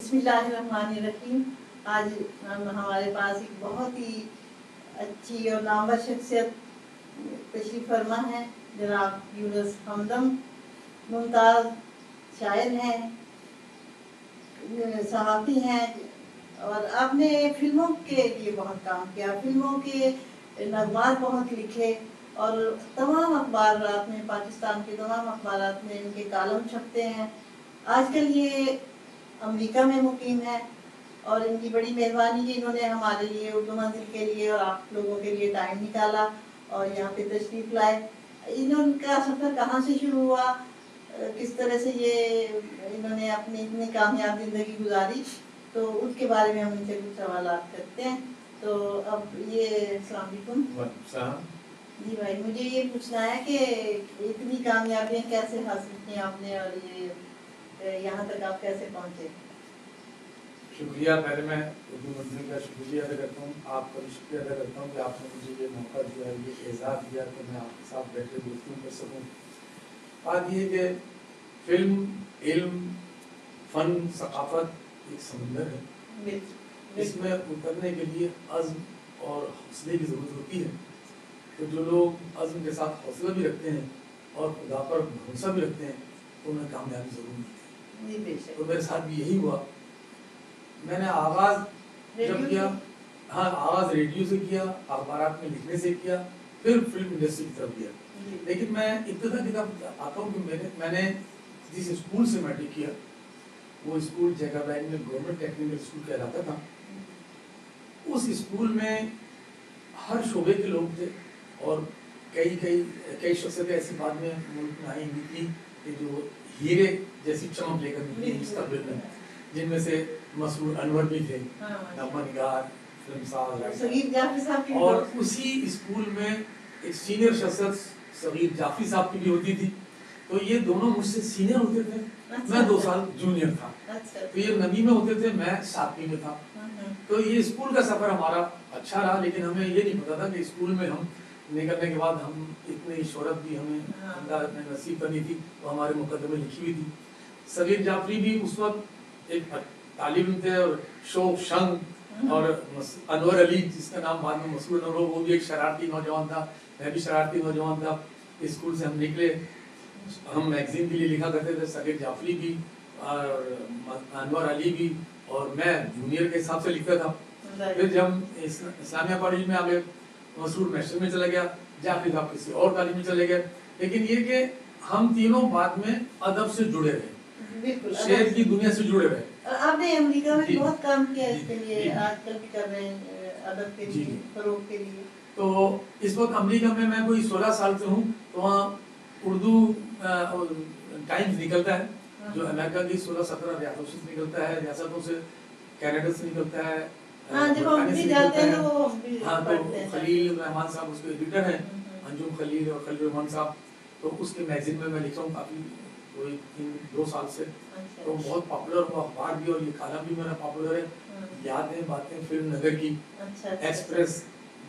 بسم اللہ الرحمن الرحیم. آج ہمارے پاس ایک بہت ہی اچھی اور نامور شخصیت تشریف فرما ہے. جناب یونس ہمدم ممتاز شاعر ہیں, صحافی ہیں, اور آپ نے فلموں کے لیے بہت کام کیا, فلموں کے نغمات بہت لکھے, اور تمام اخبارات میں, پاکستان کے تمام اخبارات میں ان کے کالم چھپتے ہیں. آج کل یہ امریکہ میں مقیم ہے, اور ان کی بڑی مہربانی کہ انہوں نے ہمارے لیے, اردو منزل کے لیے اور آپ لوگوں کے لیے ٹائم نکالا اور یہاں پہ تشریف لائے. ان کا سفر کہاں سے شروع ہوا, کس طرح سے یہ انہوں نے اپنی اتنی کامیاب زندگی گزاری, تو اس کے بارے میں ہم ان سے کچھ سوالات کرتے ہیں. تو اب یہ السلام علیکم. جی بھائی, مجھے یہ پوچھنا ہے کہ اتنی کامیابیاں کیسے حاصل کی آپ نے, اور یہ یہاں تک آپ کیسے پہنچے؟ شکریہ. پہلے میں اردو منزل کا شکریہ ادا کرتا ہوں, آپ کا بھی شکریہ ادا کرتا ہوں کہ آپ نے مجھے یہ موقع دیا, یہ اعزاز دیا کہ میں آپ کے ساتھ بیٹھ کے گفتگو کر سکوں. بات یہ کہ فلم, علم, فن, ثقافت ایک سمندر ہے. اس میں اترنے کے لیے عزم اور حوصلے کی ضرورت ہوتی ہے. تو جو لوگ عزم کے ساتھ حوصلہ بھی رکھتے ہیں اور خدا پر بھروسہ بھی رکھتے ہیں تو انہیں کامیابی ضرور ملتی ہے. تو میرے ساتھ بھی یہی ہوا. میں نے آغاز جب کیا, آغاز ریڈیو سے کیا, اخبارات میں لکھنے سے کیا, پھر فلم انڈسٹری کی طرف گیا. لیکن میں ابتدا کی طرف آتا ہوں کہ میں نے جس اسکول سے میٹرک کیا وہ اسکول جیکب لائن میں گورنمنٹ ٹیکنیکل اسکول کہلاتا تھا. اس اسکول میں ہر شعبے کے لوگ تھے, اور کئی شخصیتیں ایسی بعد میں ملک میں آئی ہوئی تھی کہ جو ہیرے جیسی چمک لے کر نکلی مستقبل میں, جن میں سے مسرور انور بھی تھے, نغمہ نگار, فلم ساز, اور اسی اسکول میں ایک سینئر شخصیت صغیر جعفری صاحب کی بھی ہوتی تھی. تو یہ دونوں مجھ سے سینئر ہوتے تھے, میں 2 سال جونیئر تھا. تو یہ 9ویں میں ہوتے تھے, میں 7ویں میں تھا. تو یہ اسکول کا سفر ہمارا اچھا رہا, لیکن ہمیں یہ نہیں پتا تھا کہ اسکول میں ہم نکلنے کے بعد ہم اتنی شہرت بھی ہمیں اللہ نے نصیب کرنی تھی, تو ہمارے مقدمے لکھی ہوئی تھی. صغیر جعفری بھی اس وقت ایک طالب علم تھے, اور شوق شنگ, اور انور علی جس کا نام بعد میں مسرور انور, وہ بھی ایک شرارتی نوجوان تھا, میں بھی شرارتی نوجوان تھا. اسکول سے ہم نکلے, ہم میگزین کے لیے لکھا کرتے تھے, صغیر جعفری بھی اور انور علی بھی, اور میں جونیئر کے حساب سے لکھتا تھا. پھر جب اسلامیہ کالج میں آ گئے, مسرور میسٹر میں چلا گیا, جعفری صاحب کسی اور کالج میں چلے گئے. لیکن یہ کہ ہم تینوں بعد میں ادب سے جڑے رہے, شعر کی دنیا سے جڑے رہے. آپ نے امریکہ میں بہت کام کیا اس کے لیے, آج کل بھی کر رہے ہیں ادب کے لیے, فروغ کے لیے. تو اس وقت امریکہ میں کوئی 16 سال سے ہوں, تو وہاں اردو ٹائمز نکلتا ہے جو امریکہ کی 16-17 ریاستوں سے نکلتا ہے, ریاستوں سے کینیڈا سے نکلتا ہے, تو خلیل رحمان صاحب اس کے ایڈیٹر ہیں, انجم خلیل اور خلیل رحمان صاحب. تو اس کے میگزین میں لکھتا ہوں کافی, کوئی 2 سال سے. تو بہت پاپولر ہوا اخبار بھی, اور یہ کالم بھی میرا پاپولر ہے. یادیں باتیں فلم نگر کی, ایکسپریس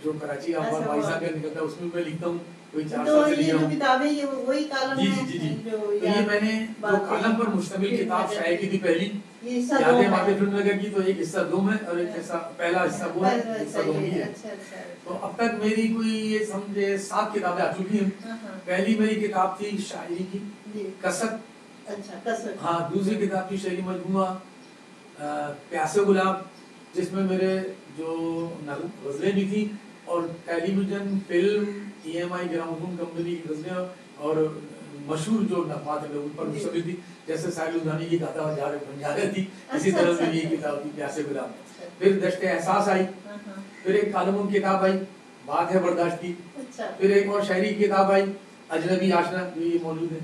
جو کراچی اخبار بھائی صاحب کا نکلتا ہے, اس میں لکھتا ہوں, کوئی 4 سال سے لکھ رہا ہوں. جی. تو یہ میں نے جو کالم پر مشتمل کتاب شائع کی تھی پہلی, یادیں باتیں فلم نگر کی, تو ایک حصہ 2 میں, اور ایک حصہ پہلا حصہ وہ ہے, حصہ 2 بھی ہے. تو اب تک میری کوئی یہ سمجھے 7 کتابیں آ چکی ہیں. پہلی میری کتاب تھی شاعری کی کسک, دوسری کتاب تھی شعری مجموعہ پیاسے گلاب, جس میں میرے جو غزلیں بھی تھیں, اور television, film, EMI gramophone company کی غزلیں, اور مشہور جو نغمات ہیں ان پر مشتمل تھی, جیسے ساحل الدانی کی گاتا جا رہے بن جا رہی تھی, اسی طرح سے یہ کتاب تھی پیاسے گلاب. پھر دشت احساس آئی, پھر ایک کالم کتاب آئی بات ہے برداشت کی, پھر ایک اور شاعری کی کتاب آئی اجنبی آشنا, جو یہ موجود ہے.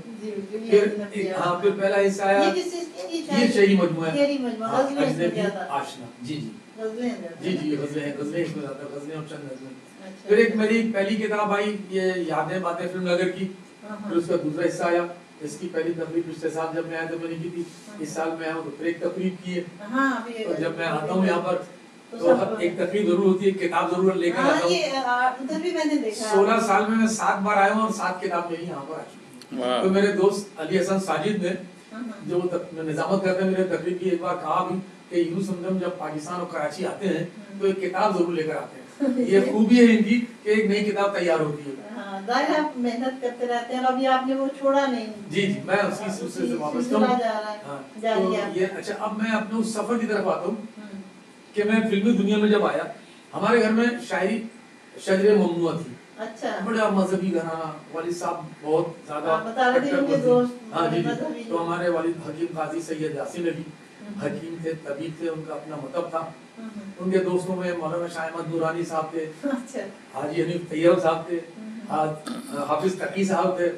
پھر پہلا حصہ آیا یہ شعری مجموعہ اجنبی آشنا. جی غزلیں ہیں, غزلیں اس میں زیادہ, غزلیں اور چند غزلیں. پھر ایک میری پہلی کتاب آئی یہ یادیں باتیں فلم نگر کی. پھر اس کا دوسرا حصہ آیا, اس کی پہلی تقریب پچھلے سال جب میں آیا تو میں نے کی تھی, اس سال میں آیا ہوں تو پھر ایک تقریب کی ہے. تو جب میں آتا ہوں یہاں پر تو ایک تقریب ضرور ہوتی ہے, کتاب ضرور لے کر آتا ہوں. 16 سال میں 7 بار آیا ہوں, اور 7 کتاب میری یہاں پر آ چکی ہیں. تو میرے دوست علی حسن ساجد نے جو نظامت کرتے ہیں میرے تقریب کی، ایک بار کہا بھی کہ یوں سمجھم جب پاکستان اور کراچی آتے ہیں تو ایک کتاب ضرور لے کر آتے ہیں. یہ خوبی ہے ان کی کہ ایک نئی کتاب تیار ہوتی ہے. ظاہر آپ محنت کرتے رہتے ہیں اور ابھی آپ نے وہ چھوڑا نہیں. جی جی میں اسی سلسلے سے وابستہ ہوں. اچھا اب میں اپنے اس سفر کی طرف آتا ہوں کہ میں فلمی دنیا میں جب آیا، ہمارے گھر میں شاعری شجر ممنوع تھی. اچھا. بڑا مذہبی گھرانہ، والد صاحب بہت زیادہ. ہاں جی جی. تو ہمارے والد حکیم قاضی سید یاسین علی حکیم تھے، طبیب تھے، ان کا اپنا مکتب تھا. ان کے دوستوں میں مولانا شاہ احمد نورانی صاحب تھے، حاجی حنیف طیب صاحب تھے، حافظ تقی صاحب تھے.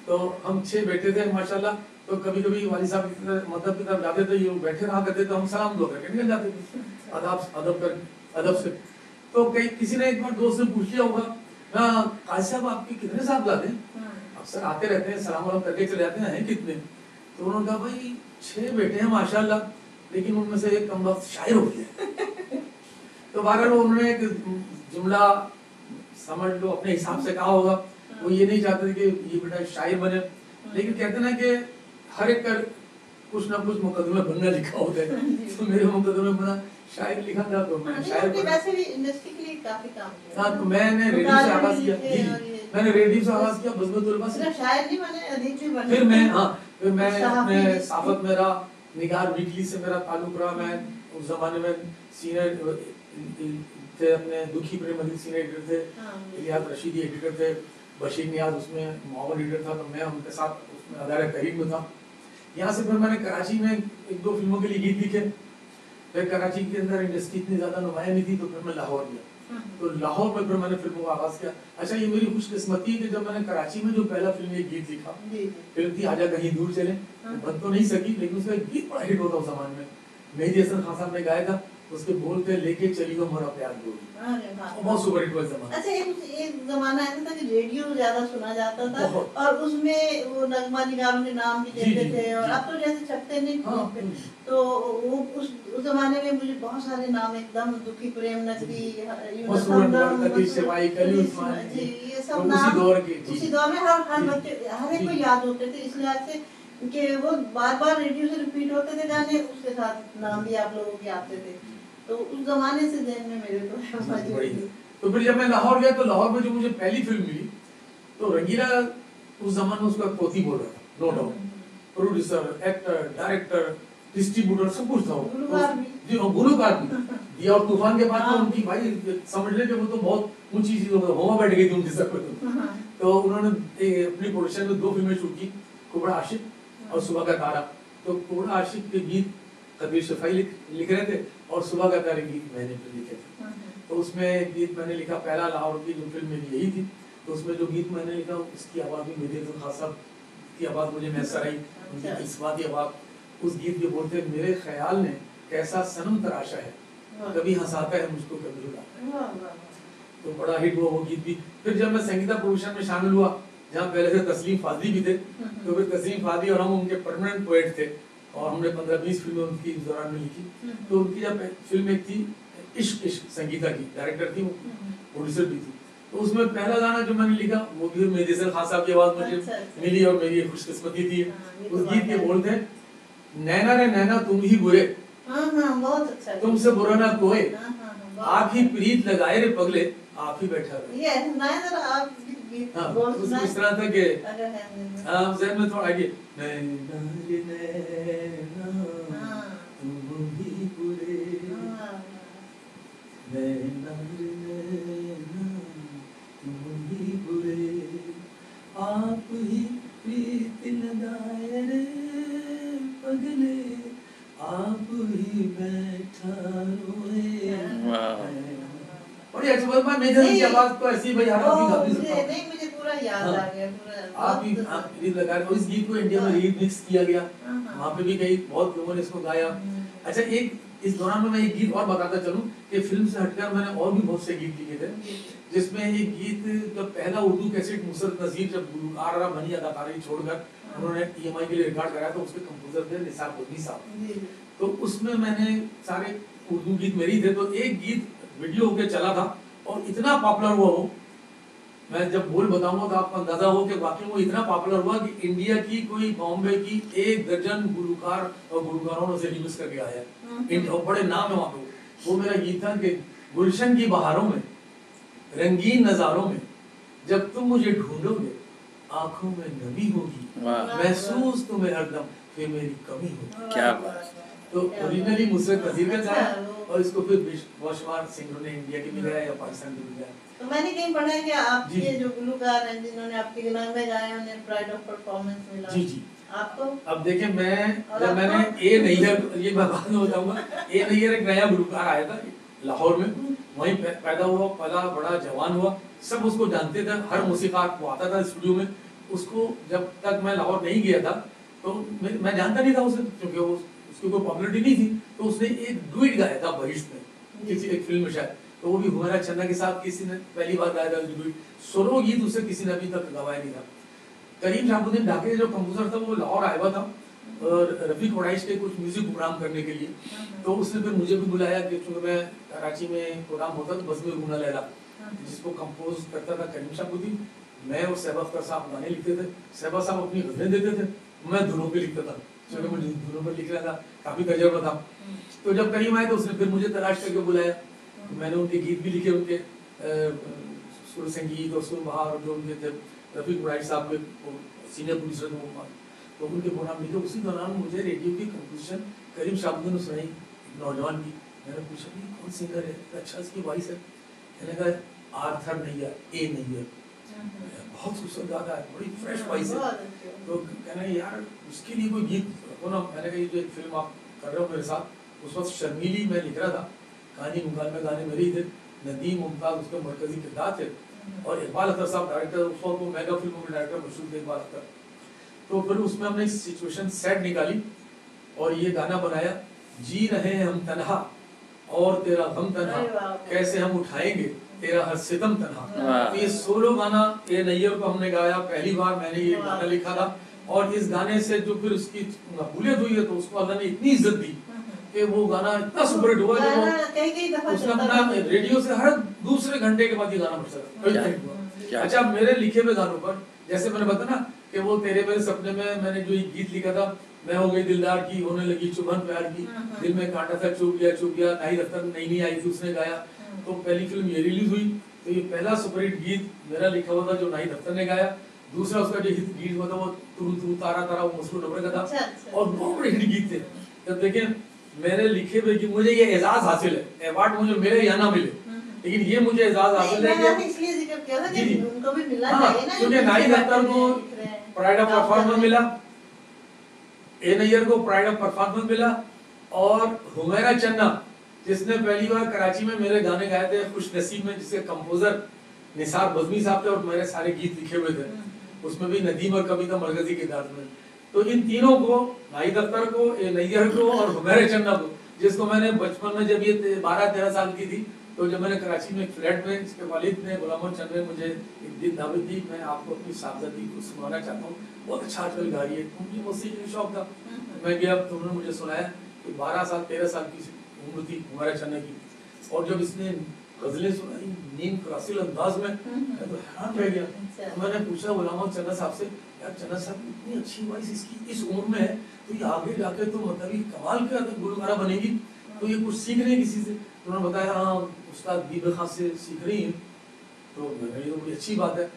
تو ہم 6 بیٹے تھے ماشاءاللہ. تو کبھی کبھی والد صاحب کی مطلب کی طرف جاتے تھے، یہ بیٹھے رہا کرتے تو ہم سلام دعا کر کے نکل جاتے تھے ادب سے. تو کسی نے ایک بار دوست سے پوچھ لیا ہوگا، قاضی صاحب آپ کے کتنے صاحبزادے ہیں؟ اکثر آتے رہتے ہیں، سلام علیکم کر کے چلے جاتے ہیں کتنے؟ تو انہوں نے کہا بھائی 6 بیٹے ہیں ماشاءاللہ، لیکن ان میں سے ایک کم وقت شاعر ہو گیا. تو بہرحال انہوں نے ایک جملہ سمجھ لو اپنے حساب سے کہا ہوگا. وہ یہ نہیں چاہتے کہ یہ بیٹا شاعر بنے، لیکن کہتے ہیں کہ ہر ایک کا کچھ نہ کچھ مقدمہ بننا لکھا ہوتا ہے. تو میرے مقدمے بنا شاعر لکھا تھا تو میں شاعر بنا. ویسے بھی انڈسٹری کے لیے کافی کام کیا. ہاں تو میں نے ریڈیو سے آغاز کیا. جی میں نے ریڈیو سے آغاز کیا بزمت العلماء سے. شاعر نہیں بنے، ادیب بھی بنے. پھر میں اپنے صحافت میں رہا، نگار ویکلی سے میرا تعلق رہا. میں اس زمانے میں سینئر تھے، اپنے دکھی پریم مزید سینئر ایڈیٹر تھے، الیاس رشیدی ایڈیٹر تھے، بشیر نیاز اس میں معاون ایڈیٹر تھا. تو میں ان کے ساتھ اس میں ادارہ تحریر میں تھا. یہاں سے پھر میں نے کراچی میں 1-2 فلموں کے لیے گیت لکھے. پھر کراچی کے اندر انڈسٹری اتنی زیادہ نمایاں نہیں تھی تو پھر میں لاہور گیا. تو لاہور میں پھر میں نے فلموں کا آغاز کیا. اچھا یہ میری خوش قسمتی ہے کہ جب میں نے کراچی میں جو پہلا فلم ایک گیت لکھا، فلم تھی آجا کہیں دور چلیں، بن تو نہیں سکی لیکن اس کا ایک گیت بڑا ہٹ ہوتا اس زمانے میں. مہدی حسن خان صاحب نے گایا تھا، اس کے بول تھے لے کے چلی گو ہمارا پیار گوری. بہت سپر ہٹ ہوا زمانہ. اچھا ایک زمانہ ایسا تھا کہ ریڈیو زیادہ سنا جاتا تھا اور اس میں وہ نغمہ نگاروں کے نام بھی دیتے تھے، اور اب تو جیسے چھپتے نہیں. تو وہ اس زمانے میں مجھے بہت سارے نام ایک دم دکھی پریم نقوی، یہ سب نام اسی دور میں ہر بچے ہر ایک کو یاد ہوتے تھے. اس لحاظ سے کہ وہ بار بار ریڈیو سے ریپیٹ ہوتے تھے گانے، اس کے ساتھ نام بھی آپ لوگوں کے آتے تھے. تو اس زمانے سے ذہن میں میرے تو. تو پھر جب میں لاہور گیا تو لاہور میں جو مجھے پہلی فلم ملی تو رنگیلا اس زمانے میں اس کا پوتی بول رہا تھا، no doubt. Producer, actor, director, distributor سب کچھ تھا. جی گلوکار بھی. یہ اور طوفان کے بعد تو ان کی بھائی سمجھ لیں کہ وہ تو بہت اونچی چیز ہوما بیٹھ گئی تھی ان کی سر پہ. تو انہوں نے اپنی پروڈکشن میں 2 فلمیں شوٹ کی، کوبڑا عاشق اور صبح کا تارا. تو کوبڑا عاشق کے گیت قدیر شفائی لکھ رہے تھے اور صبح کا تارا گیت میں نے لکھے تھے. تو اس میں گیت میں نے لکھا، پہلا لاہور کی جو فلم میری یہی تھی. تو اس میں جو گیت میں نے لکھا اس کی آواز بھی مہدی حسن خان صاحب کی آواز مجھے میسر آئی، ان کی الفاظی آواز. اس گیت کے بولتے میرے خیال نے کیسا صنم تراشا ہے، کبھی ہنساتا ہے مجھ کو کبھی رلاتا. تو بڑا ہٹ ہوا وہ گیت بھی. پھر جب میں سنگیتا پروڈکشن میں شامل ہوا جہاں پہلے سے تسلیم فاضلی بھی تھے، تو پھر تسلیم فاضلی اور ہم ان کے پرماننٹ پوئٹ تھے اور ہم نے 15-20 فلمیں ان کی اس دوران میں لکھی. تو ان کی جب فلم ایک تھی عشق عشق، سنگیتا کی ڈائریکٹر تھی، وہ پروڈیوسر بھی تھی. تو اس میں پہلا گانا جو میں نے لکھا وہ بھی مہدی حسن خان صاحب کی آواز مجھے ملی اور میری خوش قسمتی تھی. اس گیت کے بول تھے نینا رے نینا تم ہی برے، تم سے برا نہ کوئی، آپ ہی پریت لگائے رے پگلے، آپ ہی بیٹھا رہے. اس طرح تھا کہ ذہن میں تھوڑا آگے نینا رے نینا تم ہی برے، نینا رے نینا تم ہی برے، آپ ہی پریت لگائے رے پگلے، آپ ہی بیٹھا روئے. بڑی اچھی بات. میں میجر کی آواز تو ایسی بھائی ہر آدمی گا بھی سکتا ہوں. نہیں مجھے پورا یاد آ گیا. آپ ہی پریت لگائے. اس گیت کو انڈیا میں ری مکس کیا گیا، وہاں پہ بھی کئی بہت لوگوں نے اس کو گایا. اچھا ایک اس دوران میں ایک گیت اور بتاتا چلوں کہ فلم سے ہٹ کر میں نے اور بھی بہت سے گیت لکھے تھے، جس میں ایک گیت جب پہلا اردو کیسٹ نصرت نذیر جب گلوکار بنی اداکاری چھوڑ کر انہوں نے ای ایم آئی کے لیے ریکارڈ کرایا تو اس کے کمپوزر تھے نثار قطبی صاحب. تو اس میں نے سارے اردو گیت میری تھے. تو ایک گیت ویڈیو ہو کے چلا تھا اور اتنا پاپولر ہوا وہ میں جب بول بتاؤں گا تو آپ کو اندازہ ہو کہ واقعی وہ اتنا پاپولر ہوا کہ انڈیا کی کوئی بامبے کی 1 درجن گلوکار اور گلوکاروں نے اسے ریمکس کر کے آیا ہے، بڑے نام ہے وہاں پہ. وہ میرا گیت تھا کہ گلشن کی بہاروں میں، رنگین نظاروں میں، جب تم مجھے ڈھونڈو گے آنکھوں میں نمی ہوگی، محسوس تمہیں ہر دم کہ میری کمی ہوگی. کیا بات. تو اوریجنلی نصرت وزیر کا گایا اور اس کو پھر بہت شمار سنگروں نے انڈیا کے بھی گایا یا پاکستان کے بھی گایا. تو میں نے کہیں پڑھا ہے کہ آپ کے جو گلوکار ہیں جنہوں نے آپ کے گانے میں گائے انہیں پرائڈ آف پرفارمنس ملا. جی جی. آپ کو اب دیکھیں جب میں نے اے نیر، یہ میں بعد میں بتاؤں گا، اے نیر ایک نیا گلوکار آیا تھا لاہور میں، وہیں پیدا ہوا، پلا بڑا جوان ہوا، سب اس کو جانتے تھے، ہر موسیقار کو آتا تھا اسٹوڈیو میں. اس کو جب تک میں لاہور نہیں گیا تھا تو میں جانتا نہیں تھا اسے، کیونکہ اس کی کوئی پاپولرٹی نہیں تھی. تو اس نے ایک ڈوئٹ گایا تھا بہشت میں کسی ایک فلم میں شاید، تو وہ بھی ہمیرا چنّا کے ساتھ کسی نے پہلی بار گایا تھا ڈوئٹ. سولو گیت اسے کسی نے ابھی تک گوایا نہیں تھا. کریم شہاب الدین ڈھاکے جو کمپوزر تھا وہ لاہور آیا ہوا تھا رفیق قریش کے کچھ میوزک پروگرام کرنے کے لیے. تو اس نے پھر مجھے بھی بلایا کہ چونکہ میں کراچی میں پروگرام ہوتا تو بس میں گھومنا لیلا، جس کو کمپوز کرتا تھا کریم شہاب الدین. میں اور صہبا اختر صاحب گانے لکھتے تھے، صہبا صاحب اپنی غزلیں دیتے تھے، میں دھنوں پہ لکھتا تھا، چونکہ میں دھنوں پہ لکھ رہا تھا، کافی تجربہ تھا. تو جب کریم آئے تو اس نے پھر مجھے تلاش کر کے بلایا. میں نے ان کے گیت بھی لکھے، ان کے سر سنگیت اور سر بہار جو ان کے تھے، رفیق قریش صاحب کے سینئر پروڈیوسر تھے وہ، تو ان کے پروگرام لکھے. اسی دوران مجھے ریڈیو کی کمپوزیشن کریم شہاب الدین نے سنائی، ایک نوجوان کی. میں نے پوچھا کہ کون سنگر ہے، اچھا اس کی وائس ہے. میں نے کہا آرتھر نیر، اے نیر، بہت خوبصورت گاتا ہے، بڑی فریش وائس ہے. تو کہنا یار اس کے لیے کوئی گیت رکھو نا. میں نے کہا یہ جو ایک فلم آپ کر رہے ہو میرے ساتھ، اس وقت شرمیلی میں لکھ رہا تھا، کہانی مکالمے گانے میرے ہی تھے، ندیم ممتاز اس کے مرکزی کردار تھے، اور اقبال اختر صاحب ڈائریکٹر، اس وقت وہ میگا فلموں کے ڈائریکٹر مشہور تھے اقبال اختر. تو پھر اس میں ہم نے سچویشن سیٹ نکالی اور یہ گانا بنایا، جی رہے ہیں ہم تنہا اور تیرا غم تنہا، کیسے ہم اٹھائیں گے تیرا ہر ستم تنہا. یہ سولو گانا اے نیر کو ہم نے گایا، پہلی بار میں نے یہ گانا لکھا تھا. اور اس گانے سے جو پھر اس کی مقبولیت ہوئی ہے تو اس کو اللہ نے اتنی عزت دی کہ وہ گانا اتنا سپر ہٹ ہوا کہ اس نے اپنا ریڈیو سے ہر دوسرے گھنٹے کے بعد یہ گانا بج سکتا. اچھا میرے لکھے ہوئے گانوں پر جیسے میں نے بتایا نا کہ وہ تیرے میرے سپنے میں نے جو یہ گیت لکھا تھا، میں ہو گئی دلدار کی، ہونے لگی چبھن پیار کی، دل میں کانٹا تھا چوب گیا، ناہید اختر نئی آئی تھی اس نے گایا. تو پہلی فلم یہ ریلیز ہوئی تو یہ پہلا سپر ہٹ گیت میرا لکھا ہوا تھا جو ناہید اختر نے گایا. دوسرا اس کا جو ہٹ گیت ہوا تھا وہ تو تارا تارا، وہ مسرور ڈبرے کا تھا، اور بہت بڑے ہٹ گیت تھے. جب دیکھیں میرے لکھے ہوئے کہ مجھے یہ اعزاز حاصل ہے، ایوارڈ مجھے ملے یا نہ ملے، لیکن یہ مجھے اعزاز حاصل ہے کہ کیونکہ ناہید اختر کو پرائڈ آف پرفارمنس ملا، اے نیر کو پرائڈ آف پرفارمنس ملا، اور ہمیرا چنّا جس نے پہلی بار کراچی میں میرے گانے گائے تھے خوش نصیب میں، جس کے کمپوزر نثار بزمی صاحب تھے اور میرے سارے گیت لکھے ہوئے تھے، اس میں بھی ندیم اور کبھی کا مرکزی کردار میں. تو ان تینوں کو، ناہید اختر کو، اے نیر کو اور ہمیرا چنّا کو، جس کو میں نے بچپن میں جب یہ 12-13 سال کی تھی تو جب میں نے کراچی میں ایک فلیٹ میں، اس کے والد نے غلام محمد چند نے مجھے ایک دن دعوت دی، میں آپ کو اپنی صاحبزادی کو سنانا چاہتا ہوں، بہت اچھا آج کل گا رہی ہے. مجھے موسیقی کا شوق تھا، میں گیا تو انہوں نے مجھے سنایا کہ 13 سال کی عمر تھی ہمارا چنّا کی، اور جب اس نے غزلیں سنائی نیم کراسی انداز میں تو حیران رہ گیا. میں نے پوچھا غلام محمد چنّا صاحب سے، یار چنّا صاحب اتنی اچھی وائس اس کی اس عمر میں ہے تو یہ آگے جا کے تو مطلب یہ کمال کا گلوکارہ بنے گی، تو یہ کچھ سیکھ رہے ہیں کسی سے؟ تو انہوں نے بتایا ہاں استاد بیبی خان سے سیکھ رہی ہیں. تو میں نے یہ بڑی اچھی بات ہے.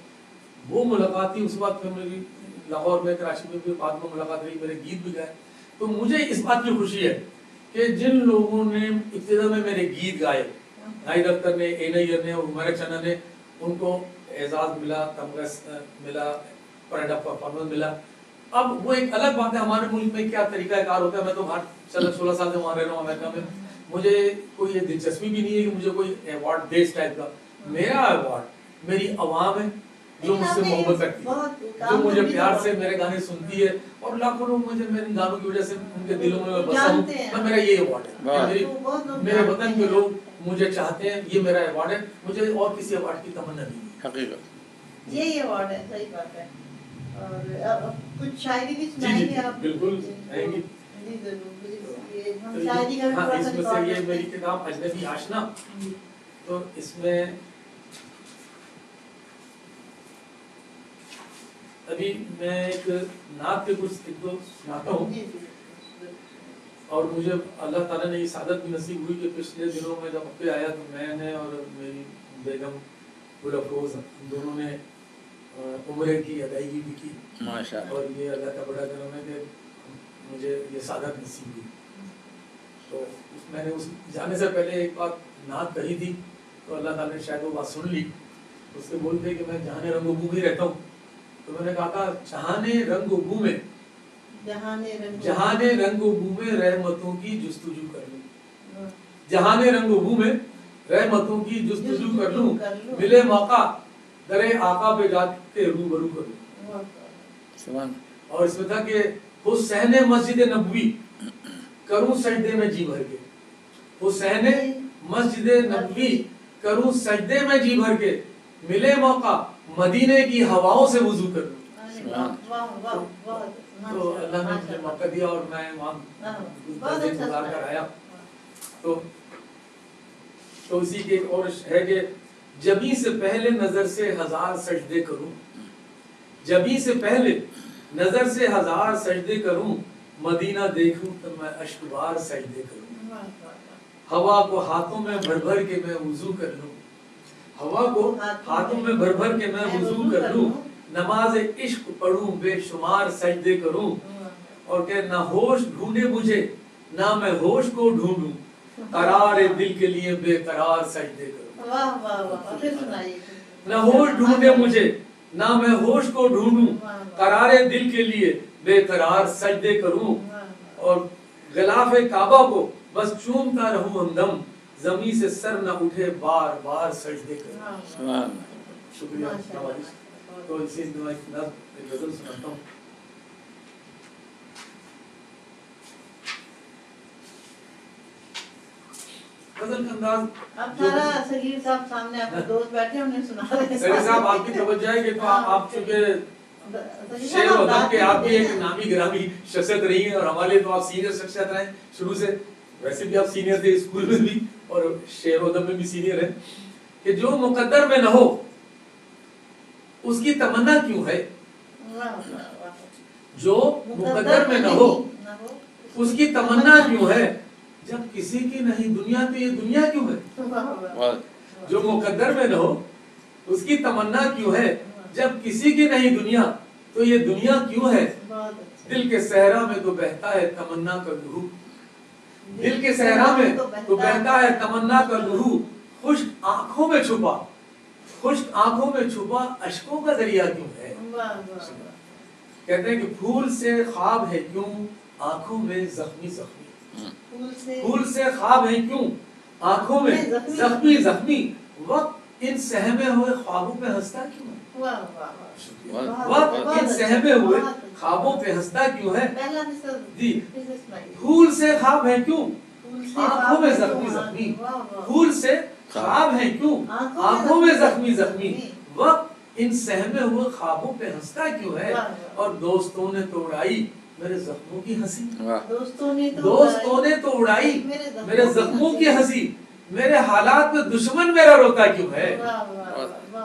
وہ ملاقات تھی، اس وقت میری لاہور میں کراچی میں بھی بعد میں ملاقات رہی، میرے گیت بھی گائے. تو مجھے اس بات کی خوشی ہے کہ جن لوگوں نے ابتدا میں میرے گیت گائے، ناہید اختر نے، اے نیر نے اور ہمیرا چنّا نے، ان کو اعزاز ملا، تمغہ ملا، پرائڈ آف پرفارمنس ملا. اب وہ ایک الگ بات ہے ہمارے ملک میں کیا طریقہ کار ہوتا ہے. میں تو باہر 16 سال سے وہاں رہ رہا ہوں امریکہ میں، مجھے کوئی دلچسپی بھی نہیں ہے کہ مجھے کوئی ایوارڈ دے اس ٹائپ کا. میرا ایوارڈ میری عوام ہے جو مجھ سے محبت کرتی ہے، جو مجھے پیار سے میرے گانے سنتی ہے، اور لاکھوں لوگ مجھے میرے گانوں کی وجہ سے ان کے دلوں میں بسا ہوں. میرا یہ ایوارڈ ہے، میرے وطن کے لوگ مجھے چاہتے ہیں، یہ میرا ایوارڈ ہے. مجھے اور کسی ایوارڈ کی تمنا نہیں ہے. حقیقت یہی ایوارڈ ہے، صحیح بات ہے. اور کچھ شاعری بھی سنائیں گے آپ؟ بالکل آئیں گے. جی ضرور. ہم شاعری کا بھی ہاں، تھوڑا اس سا میں سے یہ میری کتاب اجنبی آشنا، تو اس میں ابھی میں ایک نعت کے کچھ ایک دو سناتا ہوں، جی جی اور مجھے اللہ تعالیٰ نے یہ سعادت بھی نصیب ہوئی کہ پچھلے دنوں میں جب پہ آیا تو میں نے اور میری بیگم گل افروز دونوں نے عمرے کی ادائیگی بھی کی، ماشاءاللہ، اور یہ اللہ کا بڑا کرم ہے کہ مجھے یہ سعادت نصیب ہوئی۔ تو میں نے اس جانے سے پہلے ایک بات نعت کہی تھی، تو اللہ تعالیٰ نے شاید وہ بات سن لی۔ اس کے بولتے کہ میں جہاں رنگ و بو میں رہتا ہوں، تو میں نے کہا تھا جہاں رنگ و بو میں، جہاں رنگ و بو میں رحمتوں کی جستجو کر لوں، جہاں رنگ و بو میں رحمتوں کی جستجو کر لوں، ملے موقع درے آقا پہ جا کے روبرو کر لوں۔ سبحان، اور اس میں تھا کہ حسین مسجد نبوی کروں سجدے میں جی بھر کے، حسین مسجد نبوی کروں سجدے میں جی بھر کے، ملے موقع مدینے کی ہواؤں سے وضو کر لوں۔ تو اللہ نے مجھے موقع دیا اور میں وہاں گزار کر آیا۔ تو اسی کے ایک اور ہے کہ جبھی سے پہلے نظر سے ہزار سجدے کروں، جبھی سے پہلے نظر سے ہزار سجدے کروں، مدینہ دیکھوں تو میں اشک بار سجدے کروں، ہوا کو ہاتھوں میں بھر بھر کے میں وضو کر لوں، ہوا کو ہاتھوں میں بھر بھر کے میں وضو کر لوں، نماز عشق پڑھوں بے شمار سجدے کروں، اور کہ نہ ہوش ڈھونڈے مجھے نہ میں ہوش کو ڈھونڈوں، قرار دل کے لیے بے قرار سجدے کروں، نہ ہوش ڈھونڈے مجھے نہ میں ہوش کو ڈھونڈوں، قرار دل کے لیے بے قرار سجدے کروں، اور غلاف کعبہ کو بس چومتا رہوں ہمدم، زمین سے سر نہ اٹھے بار بار سجدے کروں۔ سبحان، شکریہ نوازش۔ تو اسی دن ایک نظم ایک غزل سناتا ہوں۔ غزل کا انداز اب سارا سگیر صاحب سامنے آپ کے دوست بیٹھے انہیں سنا رہے ہیں۔ سگیر صاحب آپ کی توجہ ہے کہ تو آپ چونکہ شعر و ادب کے آپ بھی ایک نامی گرامی شخصیت رہی ہیں، اور ہمارے تو آپ سینئر شخصیت رہے شروع سے، ویسے بھی آپ سینئر تھے اسکول میں بھی اور شعر و ادب میں بھی سینئر ہیں، کہ جو مقدر میں نہ ہو اس کی تمنا کیوں ہے، جو مقدر میں نہ ہو اس کی تمنا کیوں ہے، جب کسی کی نہیں دنیا تو یہ دنیا کیوں ہے، جو مقدر میں نہ ہو اس کی تمنا کیوں ہے، جب کسی کی نہیں دنیا تو یہ دنیا کیوں ہے، دل کے صحرا میں تو بہتا ہے تمنا کا لہو، دل کے صحرا میں تو بہتا ہے تمنا کا لہو، خشک آنکھوں میں چھپا، خشک آنکھوں میں چھپا اشکوں کا دریا کیوں ہے۔ کہتے ہیں کہ پھول سے خواب ہے کیوں آنکھوں میں زخمی زخمی، پھول سے خواب ہے کیوں آنکھوں میں زخمی زخمی، وقت ان سہمے ہوئے خوابوں پہ ہنستا کیوں ہے، وقت ان سہمے ہوئے خوابوں پہ ہنستا کیوں ہے، جی پھول سے خواب ہے کیوں آنکھوں میں زخمی زخمی، پھول سے خواب ہے کیوں آنکھوں میں زخمی زخمی، وقت ان سہمے ہوئے خوابوں پہ ہنستا کیوں ہے، اور دوستوں نے تو اڑائی میرے زخموں کی ہنسی، دوستوں نے تو اڑائی میرے زخموں کی ہنسی، میرے حالات پہ دشمن میرا روتا کیوں ہے،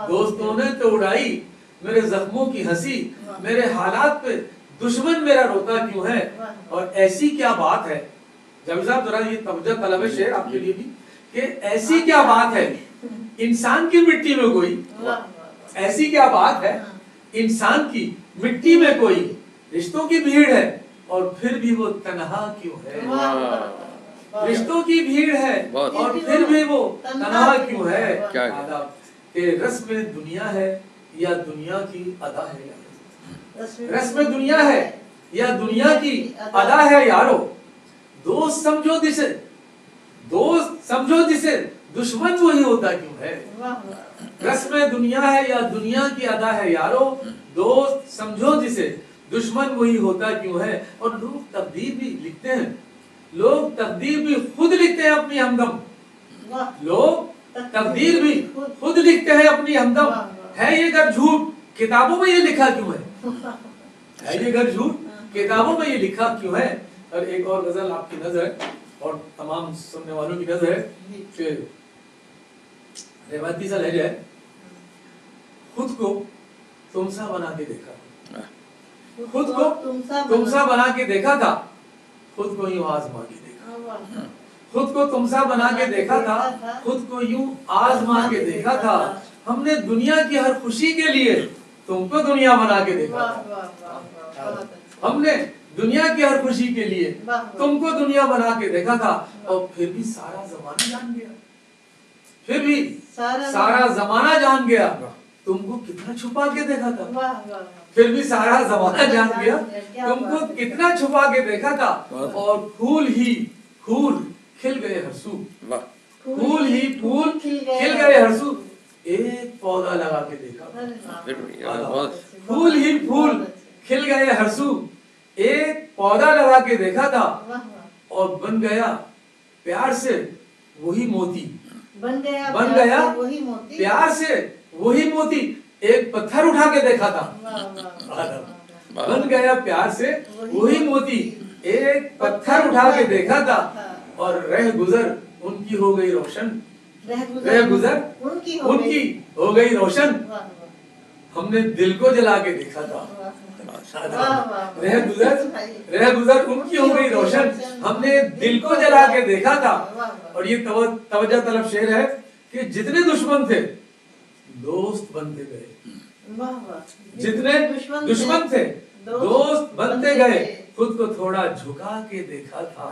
دوستوں نے تو اڑائی میرے زخموں کی ہنسی، میرے حالات پہ دشمن میرا روتا کیوں ہے، اور ایسی کیا بات ہے، جاوید صاحب ذرا یہ توجہ طلب ہے شعر آپ کے لیے بھی، کہ ایسی کیا بات ہے انسان کی مٹی میں کوئی، ایسی کیا بات ہے انسان کی مٹی میں کوئی رشتوں کی بھیڑ ہے اور پھر بھی وہ تنہا کیوں ہے، رشتوں کی بھیڑ ہے اور پھر بھی وہ تنہا کیوں ہے، کہ رسم دنیا ہے یا دنیا کی ادا ہے، رسم دنیا ہے یا دنیا کی ادا ہے یارو، دوست سمجھو جسے، دوست سمجھو جسے دشمن وہی ہوتا کیوں ہے، رسم دنیا ہے یا دنیا کی ادا ہے یارو، دوست سمجھو جسے دشمن وہی ہوتا کیوں ہے، اور لوگ تقدیر بھی لکھتے ہیں، لوگ تقدیر بھی خود لکھتے ہیں اپنی ہمدم، لوگ تقدیر بھی خود لکھتے ہیں اپنی ہمدم، ہے یہ گھر جھوٹ کتابوں میں یہ لکھا کیوں ہے یہ گھر جھوٹ کتابوں میں یہ لکھا کیوں ہے۔ اور ایک اور غزل آپ کی نظر ہے اور تمام سننے والوں کی نظر ہے کہ روایتی سا لہجہ ہے، خود کو تم سا بنا کے دیکھا، खुद को तुमसा बना के देखा था, खुद को यूं आजमा के देखा, खुद को तुमसा बना के देखा था, खुद को यूं आजमा के देखा था, हमने दुनिया की हर खुशी के लिए तुमको दुनिया बना के देखा था, हमने दुनिया की हर खुशी के लिए तुमको दुनिया बना के देखा था, और फिर भी सारा जमाना जान गया, फिर भी सारा जमाना जान गया तुमको कितना छुपा के देखा था, फिर भी सारा जमाना जान गया तुमको कितना छुपा के देखा था, और फूल ही फूल खिल गए हरसू, फूल ही फूल खिल गए हरसू, एक पौधा लगा के देखा, फूल ही फूल खिल गए हरसू, एक पौधा लगा के देखा था, और बन गया प्यार से वही मोती, बन गया प्यार से वही मोती, एक पत्थर उठा के देखा था, बन गया प्यार से वही मोती, एक पत्थर उठा के देखा था, और रह गुजर उनकी हो गई रोशन, रह गुजर उनकी हो गई रोशन, हमने दिल को जला के देखा था, रह गुजर उनकी हो गई रोशन, हमने दिल को जला के देखा था। और ये तवज्जो तलब शेर है कि जितने दुश्मन थे दोस्त बनते गए, जितने दुश्मन थे दोस्त बनते गए, खुद को थोड़ा झुका के देखा था,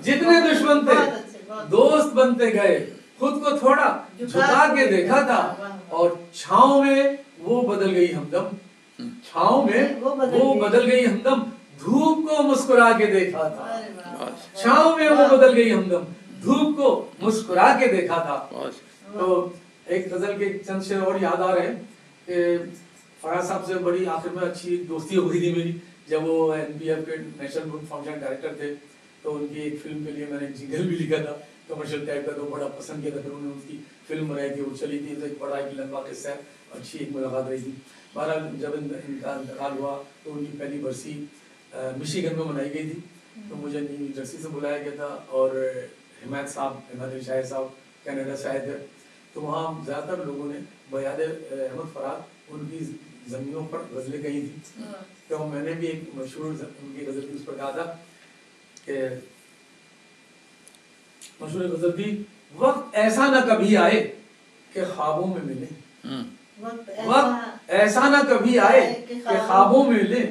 जितने दुश्मन थे दोस्त बनते गए, खुद को थोड़ा झुका के देखा था, और छांव में वो बदल गई हमदम, छांव में वो बदल गई हमदम, धूप को मुस्कुरा के देखा था, छांव में वो बदल गई हमदम, धूप को मुस्कुरा के देखा था। तो एक गजल के चंद शेर और याद आ रहे हैं कि फराज साहब से बड़ी आखिर में अच्छी दोस्ती हो गई थी मेरी, जब वो NBF के नेशनल बुक फाउंडेशन डायरेक्टर थे, तो उनकी एक फिल्म के लिए मैंने जिंगल भी लिखा था कमर्शियल टाइप का, तो बड़ा पसंद किया था, फिर उन्होंने उसकी फिल्म बनाई थी, वो चली थी, तो एक बड़ा एक लंबा किस्सा है, अच्छी एक मुलाकात रही थी। बहरहाल जब इनका इंतकाल हुआ तो उनकी पहली बरसी मिशिगन में मनाई गई थी, तो मुझे न्यू जर्सी से बुलाया गया था, और हिमायत साहब, हिमायत शाहिद साहब कनाडा से आए थे, तो वहाँ ज़्यादातर लोगों ने बयाद अहमद फराद उनकी ज़मीनों पर गज़लें कही थी, तो मैंने भी एक मशहूर उनकी गज़ल थी, उस पर कहा था कि मशहूर गज़ल थी, वक्त ऐसा न कभी आए कि ख्वाबों में मिले, वक्त ऐसा न कभी आए कि ख्वाबों में मिले,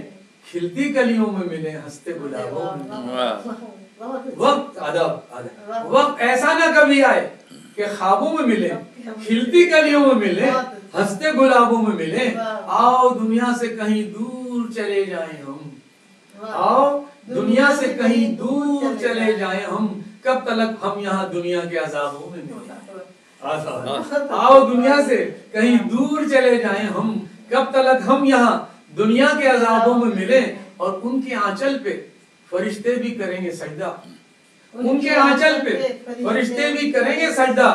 खिलती कलियों में मिले, हंसते गुलाबों में, वक्त ऐसा न कभी आए कि ख्वाबों में मिले, खिलती कलियों में मिले, हंसते गुलाबों में मिले, आओ दुनिया से कहीं दूर चले जाएं हम, आओ दुनिया से कहीं दूर चले जाएं हम, कब तलक हम यहाँ दुनिया के अज़ाबों में मिले, आओ दुनिया से कहीं दूर चले जाएं हम, कब तलक हम यहाँ दुनिया के अज़ाबों में मिले, और उनके आंचल पे फरिश्ते भी करेंगे सजदा, उनके आंचल पे फरिश्ते भी करेंगे सजदा,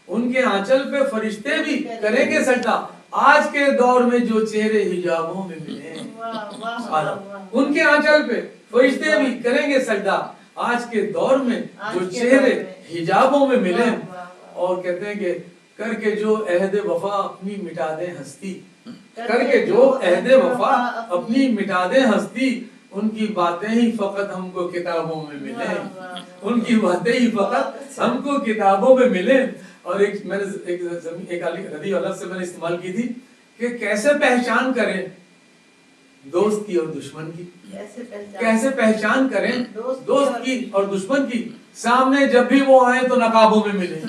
उनके आंचल पे फरिश्ते भी करेंगे सजदा, आज के दौर में जो चेहरे हिजाबों में मिले, उनके आंचल पे फरिश्ते भी करेंगे सजदा, आज के दौर में जो चेहरे हिजाबों में मिले, और कहते हैं कि करके जो अहद वफा अपनी मिटा दे हस्ती, करके जो अहद वफा अपनी मिटा दे हस्ती, उनकी बातें ही फकत हमको किताबों में मिले, उनकी बातें ही फकत हमको किताबों में मिले। और एक मैंने एक रदी अलग से मैंने इस्तेमाल की थी कि कैसे पहचान करें दोस्त की और दुश्मन की, कैसे पहचान करें दोस्त की और दुश्मन की, सामने जब भी वो आए तो नकाबों में मिले,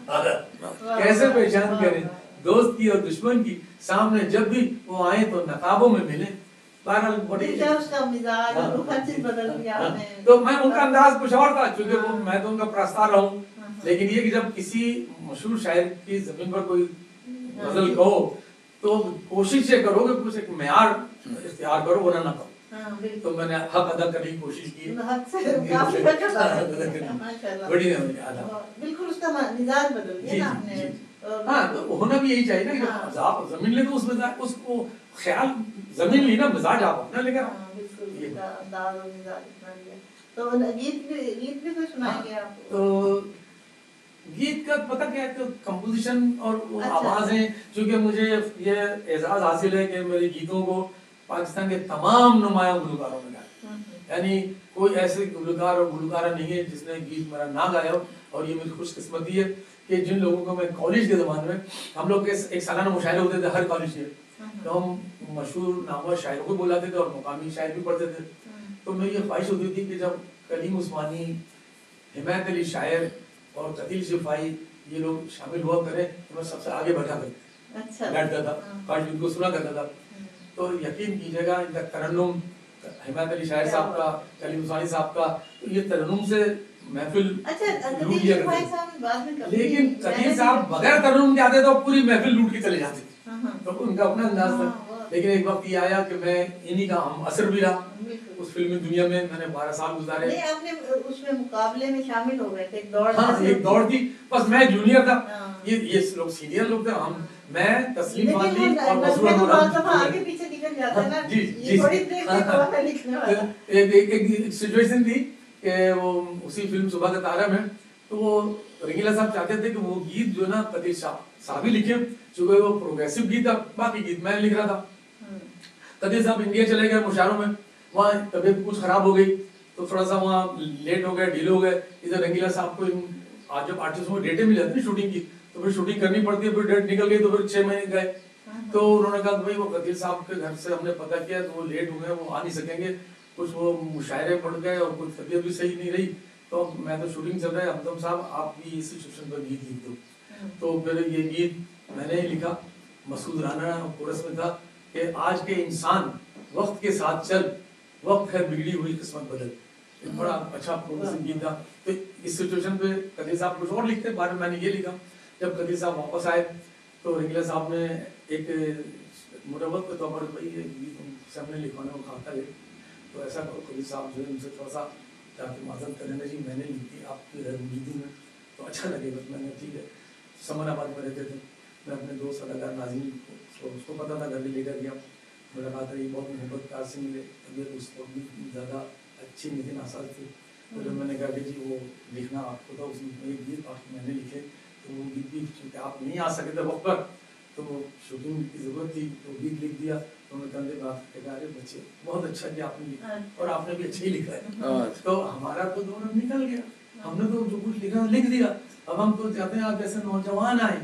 कैसे पहचान करें दोस्त की और दुश्मन की, सामने जब भी वो आए तो नकाबों में मिले। बहरहाल बड़ी तो मैं उनका अंदाज कुछ और था, क्योंकि वो मैं तो उनका प्रस्ताव रहा हूँ, लेकिन ये कि जब किसी मशहूर शायर की जमीन पर कोई गजल कहो तो कोशिश ये करो कि कुछ एक मेयार इख्तियार करो, वरना ना करो। तो मैंने हक अदा करने की कोशिश की, बड़ी बिल्कुल उसका मिजाज बदल गया ना आपने। हाँ, तो होना भी यही चाहिए ना, कि आप जमीन ले तो उस मिजाज उसको ख्याल जमीन ली ना, मिजाज आप अपना लेकर तो गीत भी सुनाएंगे आप? तो गीत का पता क्या है, तो कंपोजिशन और वो आवाजें, क्योंकि मुझे ये एजाज हासिल है कि मेरे गीतों को पाकिस्तान के तमाम नुमाया गुलकारों ने गाया, यानी कोई ऐसे गुलकार और गुलकारा नहीं है जिसने गीत मेरा ना गाया हो। और ये मेरी खुशकिस्मती है कि जिन लोगों को मैं कॉलेज के ज़माने में, हम लोग के एक सालाना मुशायरे होते थे हर कॉलेज के, तो हम मशहूर नामवर शायरों को बुलाते थे और मुकामी शायर भी पढ़ते थे। तो मेरी ये ख्वाहिश होती थी कि जब कलीम उस्मानी, हिमायत अली शायर और कतील शिफाई ये लोग शामिल हुआ करें तो मैं सबसे आगे बैठा बैठता था, ख्वाहिश उनको सुना करता था। तो यकीन कीजिएगा इनका तरन्नुम, हिमायत अली शायर साहब का, कलीम उस्मानी साहब का, तो ये तरन्नुम से महफिल लूट लिया करते। लेकिन कतील साहब बगैर तरन्नुम के आते तो पूरी महफिल लूट के चले जाते, तो उनका अपना अंदाज था। लेकिन एक वक्त ये आया कि मैं इन्हीं का हम असर भी रहा उस फिल्मी दुनिया में। मैंने 12 साल गुजारे। नहीं, आपने उसमें मुकाबले में शामिल हो गए थे, एक दौड़। हाँ, एक दौड़ थी, बस मैं जूनियर था, ये लोग सीनियर लोग थे। हम, मैं, तस्लीम फादली और मसरूर अनवर आगे पीछे निकल जाता है ना। जी जी, थोड़ी देर के बाद लिखने वाला। एक सिचुएशन थी कि वो उसी फिल्म सुबह का तारा में, तो वो रंगीला साहब चाहते थे कि वो गीत जो ना कतील साहब ही लिखे, चूंकि वो प्रोग्रेसिव गीत था, बाकी गीत मैं लिख रहा था। कतील साहब इंडिया चले गए मुशायरों में, वहाँ तबीयत कुछ खराब हो गई तो थोड़ा सा वहाँ लेट हो गए, ढीले हो गए। इधर रंगीला साहब को आज जब आर्टिस्टों को डेटें मिल जाती है शूटिंग की, तो फिर शूटिंग करनी पड़ती है, फिर डेट निकल गई तो फिर 6 महीने गए। तो उन्होंने कहा भाई वो कतील साहब के घर से हमने पता किया तो वो लेट हो गए, वो आ नहीं सकेंगे, कुछ वो मुशायरे पड़ गए और कुछ तबीयत भी सही नहीं रही, तो मैं तो शूटिंग चल रहा है, हमदम साहब आप भी इस सिचुएशन पर गीत लिख दो। तो फिर ये गीत मैंने ही लिखा, मसूद राना कोरस में था कि आज के इंसान वक्त के साथ चल, वक्त है बिगड़ी हुई किस्मत बदल। एक बड़ा अच्छा प्रोग्रेसिव गीत था। तो इस सिचुएशन पे कतील साहब कुछ और लिखते, बाद में मैंने ये लिखा। जब कतील साहब वापस आए तो रंगीला साहब ने एक मुरवत के तौर पर भाई ये गीत हमने लिखवाने को कहा था, तो ऐसा करो कतील साहब जो है उनसे थोड़ा सा जाके माजरत करेंगे जी मैंने लिख दी आपकी गीतों में तो अच्छा लगेगा। मैंने ठीक है, समनाबाद में रहते थे, मैं अपने दोस्त अदाकार नाज़िम को, उसको पता था, घर लेकर गया, मेरा बात रही बहुत मोहब्बत कार से मिले, तबीयत उस वक्त भी ज़्यादा अच्छी नहीं थी, नासाज थी। तो जब मैंने कहा कि जी वो लिखना आपको था, उसमें एक गीत आप मैंने लिखे, तो वो गीत भी चूँकि आप नहीं आ सके थे वक्त पर, तो शूटिंग की ज़रूरत थी, तो गीत लिख दिया। तो मैं कंधे बात कहा अरे बच्चे बहुत अच्छा कि आपने लिखा और आपने भी अच्छा ही लिखा है। तो हमारा तो दौर निकल गया, हमने तो जो कुछ लिखा लिख दिया। अब हम तो चाहते हैं आप जैसे नौजवान आए,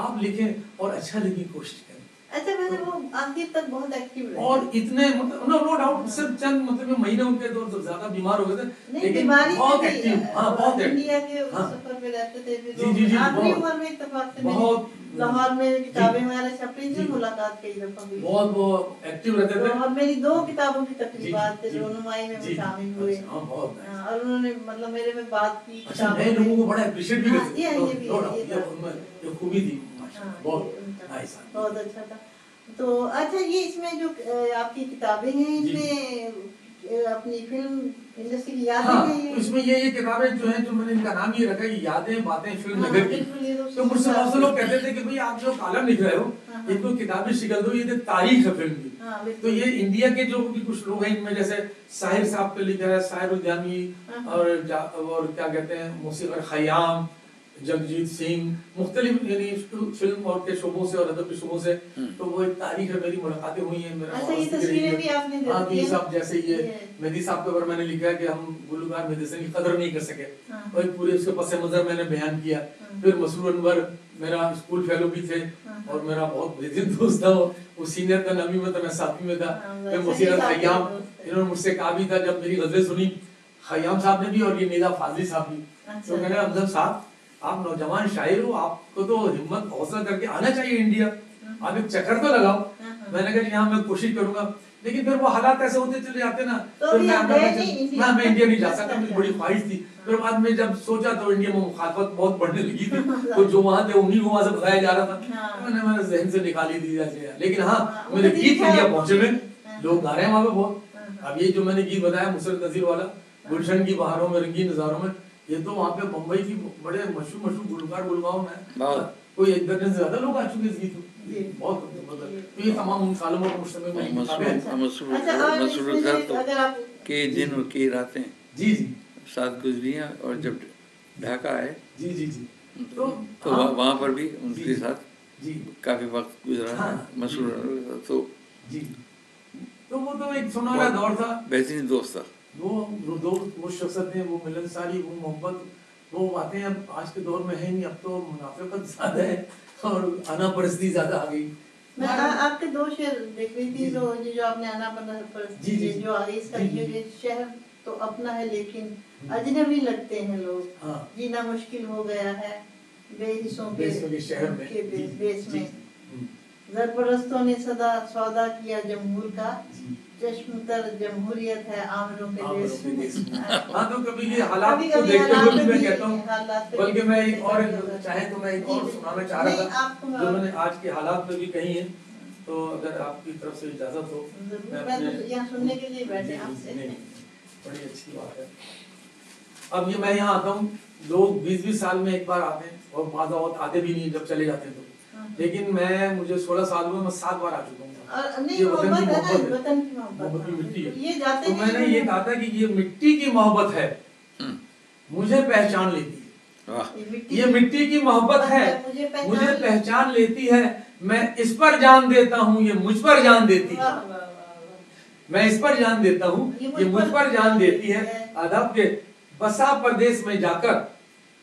आप लिखें और अच्छा लिखने की कोशिश करें। अच्छा, मैंने वो आखिर तक बहुत एक्टिव रहे और इतने मतलब नो डाउट सिर्फ चंद मतलब महीने उनके तो ज्यादा बीमार हो गए थे, लेकिन बहुत एक्टिव, हाँ बहुत इंडिया के सफर पे रहते थे। जी जी, आखिरी उम्र में इत्तेफाक से बहुत लाहौर में किताबें हमारे छपी थी, मुलाकात कई दफा हुई, बहुत वो एक्टिव रहते थे। और मेरी 2 किताबों की तकरीबात रोनुमाई में शामिल हुए, और उन्होंने मतलब मेरे में बात की। अच्छा, नए लोगों को बड़ा अप्रिशिएट भी करते थे, ये खूबी थी, बहुत नाइस, बहुत अच्छा था। तो अच्छा, ये इसमें जो आपकी किताबें हैं, इनमें अपनी फिल्म इंडस्ट्री की यादें हैं। इसमें ये किताबें जो हैं, जो मैंने इनका नाम ये रखा है यादें बातें फिल्म नगर की। तो मुझसे बहुत से लोग कहते थे कि भाई आप जो कॉलम लिख रहे हो, इनको किताबें शिकल दो, ये तारीख है फिल्म की। तो ये इंडिया के जो भी कुछ लोग हैं, इनमें जैसे साहिर साहब पे लिखा है, साहिर उद्यामी, और क्या कहते हैं मौसीक़ार खयाम, जगजीत सिंह, मुख्तलिफ यानी फिल्म और के शोबों से और अदब के शोबों से। तो वो एक तारीख है, मेरी मुलाकातें हुई हैं, मेरा ये तस्वीरें भी आपने हाँ ये सब, जैसे ये मेहदी साहब के बारे में मैंने लिखा है कि हम गुलकार मेहदी की कदर नहीं कर सके, और पूरे उसके पस मंजर मैंने बयान किया। फिर मसरूर अनवर मेरा स्कूल फेलो भी थे और मेरा बहुत बेहतरीन दोस्त था, वो सीनियर था, 9वीं में था, मैं 7वीं में था। फिर मौसीक़ार खयाम, इन्होंने मुझसे कहा भी था जब मेरी गज़लें सुनी, खयाम साहब ने भी और ये निदा फाजली साहब भी, तो मैंने अफजल साहब आप नौजवान शायर हो, आपको तो हिम्मत हौसला करके आना चाहिए इंडिया, आप एक चक्कर तो लगाओ। मैंने कहा यहाँ मैं कोशिश करूंगा, लेकिन फिर वो हालात ऐसे होते चले जाते ना, तो मैं इंडिया नहीं जा सकता, मेरी बड़ी ख्वाहिश थी। फिर बाद में जब सोचा तो इंडिया में मुखालफत बहुत बढ़ने लगी थी, तो जो वहाँ थे उन्हीं को वहाँ से भगाया जा रहा था, मैंने मेरे जहन से निकाली दी जाती है। लेकिन हाँ, मेरे गीत इंडिया पहुंचे में लोग गा रहे हैं वहाँ पे बहुत। अब ये जो मैंने गीत बताया मुसरत नज़ीर वाला, गुलशन की बहारों में रंगीन नज़ारों में, ये तो वहाँ पे मुंबई की बड़े मशहूर गुलकार गुलगांव में कोई 1 दर्जन से ज्यादा लोग आ चुके हैं इस गीत में, बहुत मतलब। तो ये तमाम उन सालों में मुश्तमिल वाली किताबें हैं। मसरूर के दिन और की रातें जी जी साथ गुजरी हैं, और जब ढाका आए जी जी जी तो वहाँ पर भी उनके साथ जी काफी वक्त गुजरा। मसरूर तो जी तो वो तो एक सुनहरा दौर था, बेहतरीन दोस्त था वो शख्सियत है, वो मिलनसारी, वो मोहब्बत, वो बातें अब आज के दौर में है नहीं। अब तो मुनाफिकत ज्यादा है और अना परस्ती ज्यादा आ गई। मैं आपके 2 शेर देख रही थी, तो जो आपने अना परस्ती जो आ गई, इसका ये शहर तो अपना है लेकिन अजनबी लगते हैं लोग, हाँ। जीना मुश्किल हो गया है बेहिस्सों के शहर में, देश में, ज़रपरस्तों ने सदा सौदा किया जमहूर का, चश्म तर जमहूरियत है आमिरों के देश में। हाँ, तो कभी ये हालात को देखते हुए मैं कहता हूँ, बल्कि मैं एक और चाहे तो मैं एक और सुनाना चाह रहा था जो मैंने आज के हालात में भी कही है, तो अगर आपकी तरफ से इजाजत हो। मैं तो यहाँ सुनने के लिए बैठे आपसे। बड़ी अच्छी बात है। अब ये मैं यहाँ आता हूँ, लोग 20-20 साल में एक बार आते हैं और बाज़ औक़ात आते भी नहीं जब चले जाते हैं तो, लेकिन मुझे 16 साल हुए, मैं 7 बार आ चुका हूँ। ये वतन की मोहब्बत की मिट्टी है। ये जाते तो मैंने ये कहा था कि ये मिट्टी की मोहब्बत है, मुझे पहचान लेती है। ये मिट्टी की मोहब्बत है, मुझे पहचान लेती है। मैं इस पर जान देता हूँ, ये मुझ पर जान देती है। मैं इस पर जान देता हूँ, ये मुझ पर जान देती है। अदब के बसा परदेश में जाकर,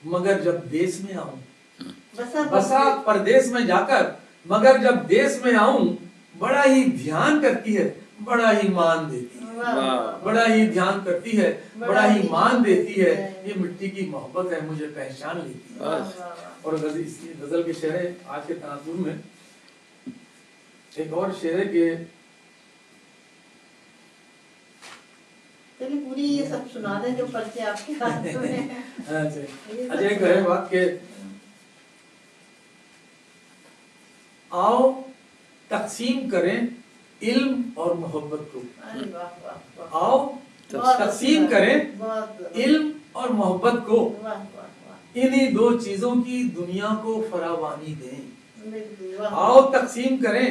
मगर जब देश में आऊं, बसा परदेश में जाकर मगर जब देश में आऊं, बड़ा ही ध्यान करती है, बड़ा ही मान देती है, बड़ा ही ध्यान करती है, बड़ा ही मान देती है। ये मिट्टी की मोहब्बत है, मुझे पहचान लेती है। और इसकी गजल के शेर है आज के तनाजुर में। एक और शेर है कि चलिए पूरी ये सब सुना दें जो पर्चे आपके हाथ में। अच्छा, एक है बात के आओ तकसीम करें इल्म और मोहब्बत को। आओ तकसीम करें इल्म और मोहब्बत को, इन्हीं 2 चीजों की दुनिया को फरावानी दें। आओ तकसीम करें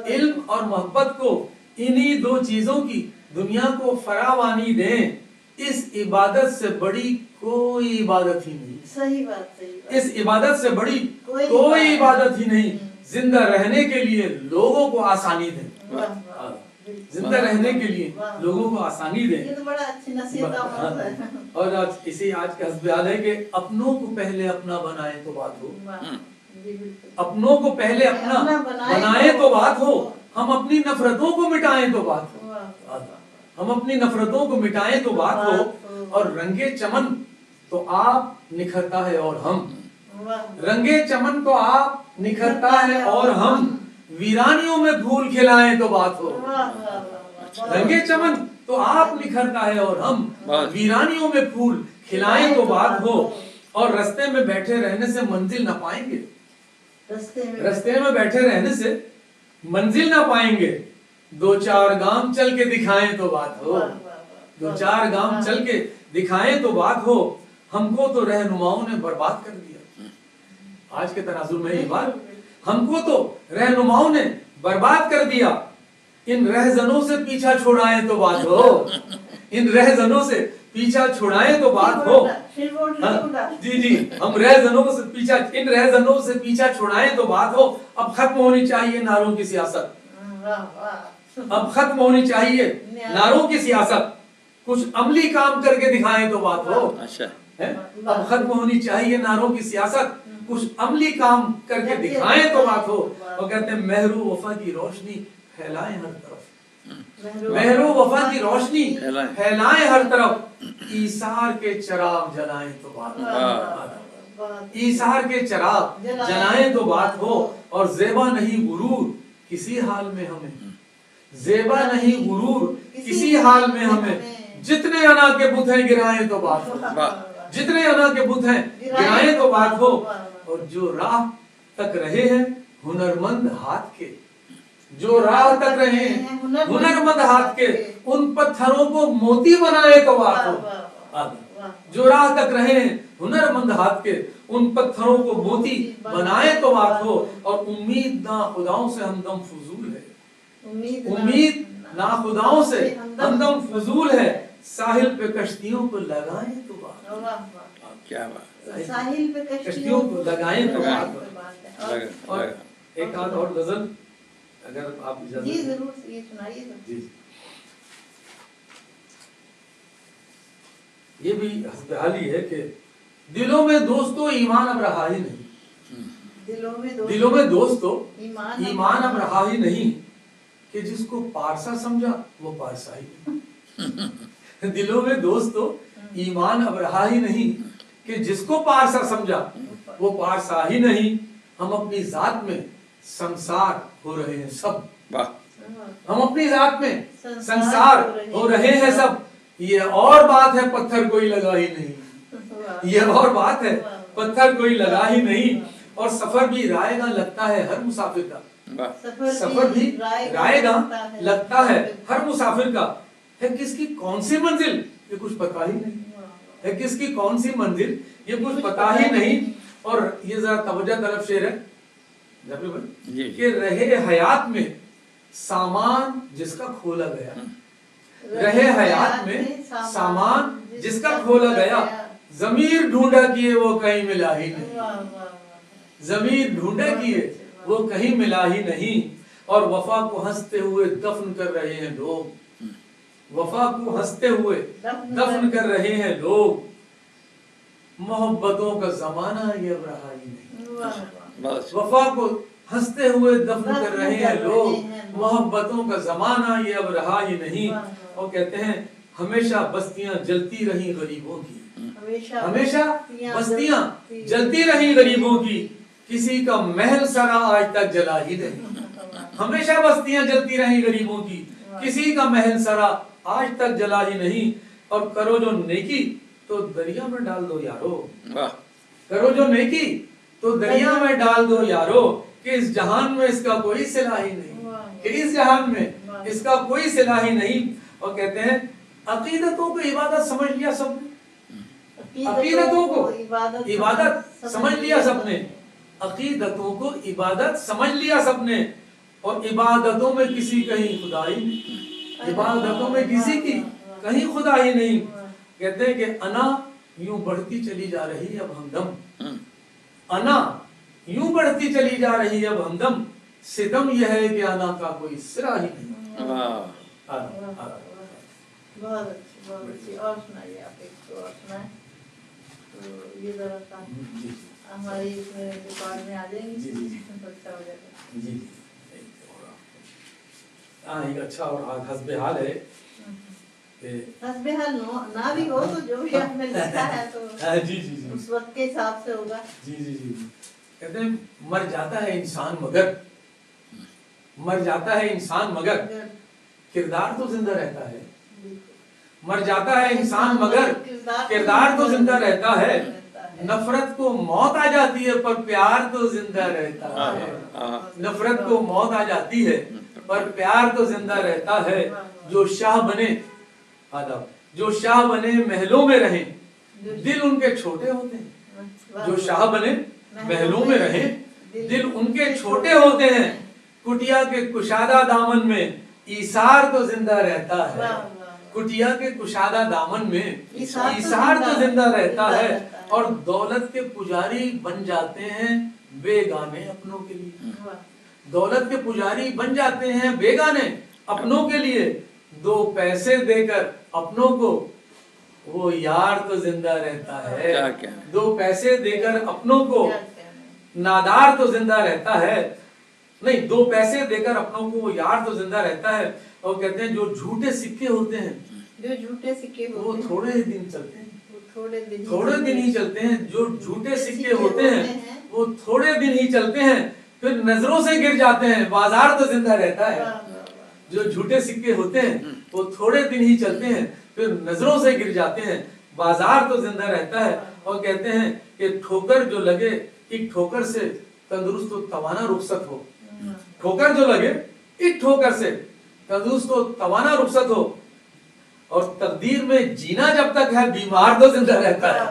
इल्म और मोहब्बत को, इन्हीं 2 चीजों की दुनिया को फरावानी दें। इस इबादत से बड़ी कोई इबादत ही नहीं। सही बात, सही बात। इस इबादत से बड़ी कोई इबादत ही नहीं। जिंदा रहने के लिए लोगों को आसानी दें, जिंदा रहने के लिए लोगों को आसानी दें। ये तो बड़ा अच्छी नसीहत है। और आज का हस्बयान है कि अपनों को पहले अपना बनाए तो बात हो, अपनों को पहले अपना बनाए तो बात हो, हम अपनी नफरतों को मिटाएं तो बात हो, हम अपनी नफरतों को मिटाएं तो बात हो। और रंगे चमन तो आप निखरता है और हम, रंगे चमन तो आप निखरता है और हम, वीरानियों में फूल खिलाएं तो बात हो। रंगे चमन तो आप निखरता है और हम, वीरानियों में फूल खिलाएं तो बात हो। और रास्ते में बैठे रहने से मंजिल ना पाएंगे, रास्ते में बैठे रहने से मंजिल ना पाएंगे। 2-4 गांव चल के दिखाएं तो बात हो, 2-4 गांव चल के दिखाएं तो बात हो। हमको तो रहनुमाओं ने बर्बाद कर दिया। आज के तनाजुर में ये बात, हमको तो रहनुमाओं ने बर्बाद कर दिया। इन रहजनों से पीछा छुड़ाएं तो बात हो, इन रहजनों से पीछा छुड़ाएं तो बात हो। जी, हम रहजनों से पीछा, इन रहजनों से पीछा छुड़ाएं तो बात हो। अब खत्म होनी चाहिए नारों की सियासत, अब खत्म होनी चाहिए नारों की सियासत, कुछ अमली काम करके दिखाएं तो बात हो। अच्छा, अब खत्म होनी चाहिए नारों की सियासत, कुछ अमली काम करके दिखाएं तो बात हो। और कहते हैं महरू वफा की रोशनी फैलाएं हर तरफ, महरू वफा की रोशनी फैलाएं हर तरफ। ईसार के चिराग जलाएं तो बात हो, ईसार के चिराग जलाएं तो बात हो। और ज़ेबा नहीं गुरूर किसी हाल में हमें, ज़ेबा नहीं गुरूर किसी हाल में हमें। जितने अना के बुत हैं गिराएं तो बात हो, जितने अना के बुत हैं गिराएं तो बात हो। और जो राह तक रहे हैं हुनरमंद हाथ के, जो राह तक रहे हैं हुनरमंद हाथ के, उन पत्थरों को मोती बनाए तो बात हो। जो राह तक रहे हैं हुनरमंद हाथ के, उन पत्थरों को मोती बनाए तो बात हो। और उम्मीद ना खुदाओं से हमदम फजूल है, उम्मीद ना खुदाओं से हमदम फजूल है। साहिल पे कश्तियों को लगाएं तो बात, क्या बात, साहिल पे कश्तियों को लगाएं तो बात। और एक आध और गजल अगर आप जी जरूर ये सुनाइए। जी। ये भी हस्बहाली है कि दिलों में दोस्तों ईमान अब रहा ही नहीं, दिलों में दोस्तों ईमान अब रहा ही नहीं, कि जिसको पारसा समझा वो पारसा ही नहीं। दिलों में दोस्तों ईमान अब रहा ही नहीं, कि जिसको पारसा समझा वो पारसा ही नहीं। हम अपनी जात में संसार हो रहे हैं सब, हम अपनी जात में संसार हो रहे हैं सब। ये और बात है पत्थर कोई लगा ही नहीं, ये और बात है पत्थर कोई लगा ही नहीं। और सफर भी रायगा लगता है हर मुसाफिर का, सफर भी रायगा लगता है हर मुसाफिर का। है किसकी कौन सी मंजिल ये कुछ पता ही नहीं, है किसकी कौन सी मंजिल ये कुछ पता ही नहीं। और ये जरा तवज्जो तरफ शेर है कि रहे हयात में सामान जिसका खोला गया, रहे हयात में सामान जिसका खोला गया, ज़मीर ढूंढा किए वो कहीं मिला ही नहीं, ज़मीर ढूंढा किए वो कहीं मिला ही नहीं। और वफा को हंसते हुए दफन कर रहे हैं लोग, वफा को हंसते हुए दफन कर रहे हैं लोग। मोहब्बतों का जमाना ये अब रहा ही नहीं, वफा को हंसते हुए दफन कर रहे हैं लोग, मोहब्बतों का जमाना ये अब रहा ही नहीं। और कहते हैं हमेशा बस्तियां जलती रही गरीबों की, हमेशा बस्तियां जलती रही गरीबों की, किसी का महल सरा आज तक जला ही नहीं। हमेशा बस्तियां जलती रही गरीबों की, किसी का महल सरा आज तक जला ही नहीं। और करो जो नेकी तो दरिया में डाल दो यारो, करो जो नेकी तो दरिया में डाल दो यारो, कि इस जहान में इसका कोई सिला ही नहीं, कि इस जहान में इसका कोई सिला ही नहीं। और कहते हैं अकीदतों को इबादत समझ लिया सबने, अकीदतों को इबादत समझ लिया सबने, अकीदतों को इबादत समझ लिया सबने। और इबादतों में किसी कहीं खुदाई नहीं, इबादतों में किसी की कहीं खुदाई नहीं। कहते हैं कि अना यूं बढ़ती चली जा रही है अब हमदम, अना यूं बढ़ती चली जा रही है अब हमदम, सितम यह है कि अना का कोई सिरा ही नहीं। बहुत अच्छी। और सुनाइए आप, एक तो और सुनाए तो ये जरा सा हमारी इसमें रिकॉर्ड में आ जाएंगी, अच्छा हो जाएगा। जी एक अच्छा और हस्बहाल है, हस्बहाल ना भी हो तो जो भी आपने लिखा है तो जी जी जी उस वक्त के हिसाब से होगा। जी जी जी कहते हैं मर जाता है इंसान मगर, मर जाता है इंसान मगर किरदार तो जिंदा रहता है, मर जाता है इंसान मगर किरदार तो जिंदा रहता है। नफरत को मौत आ जाती है पर प्यार तो जिंदा रहता है, नफरत को मौत आ जाती है पर प्यार तो जिंदा रहता है। जो शाह बने आदब, जो शाह बने महलों में रहे, दिल उनके छोटे होते हैं। जो शाह बने महलों में रहे, दिल उनके छोटे होते हैं। कुटिया के कुशादा दामन में ईसार तो जिंदा रहता है, कुटिया के कुशादा दामन में ईसार तो जिंदा रहता है। और दौलत के पुजारी बन जाते हैं बेगाने अपनों के लिए, दौलत के पुजारी बन जाते हैं बेगाने अपनों के लिए। दो पैसे देकर अपनों को वो यार तो जिंदा रहता है, दो पैसे देकर अपनों को नादार तो जिंदा रहता है। नहीं, दो पैसे देकर अपनों को वो यार तो जिंदा रहता है। और कहते हैं जो झूठे सिक्के होते हैं, जो झूठे सिक्के वो थोड़े ही दिन चलते हैं, थोड़े दिन ही चलते हैं। जो झूठे सिक्के होते हैं वो थोड़े दिन ही चलते हैं, फिर नजरों से गिर जाते हैं, बाजार तो जिंदा रहता है। जो झूठे सिक्के होते हैं वो थोड़े दिन ही चलते हैं, फिर नजरों से गिर जाते हैं, बाजार तो जिंदा रहता है। और कहते हैं कि ठोकर जो लगे एक ठोकर से तंदुरुस्त तो तवाना रुखसत हो, ठोकर जो लगे एक ठोकर से तंदुरुस्त तो तवाना रुखसत हो। और तकदीर में जीना जब तक है बीमार तो जिंदा रहता है,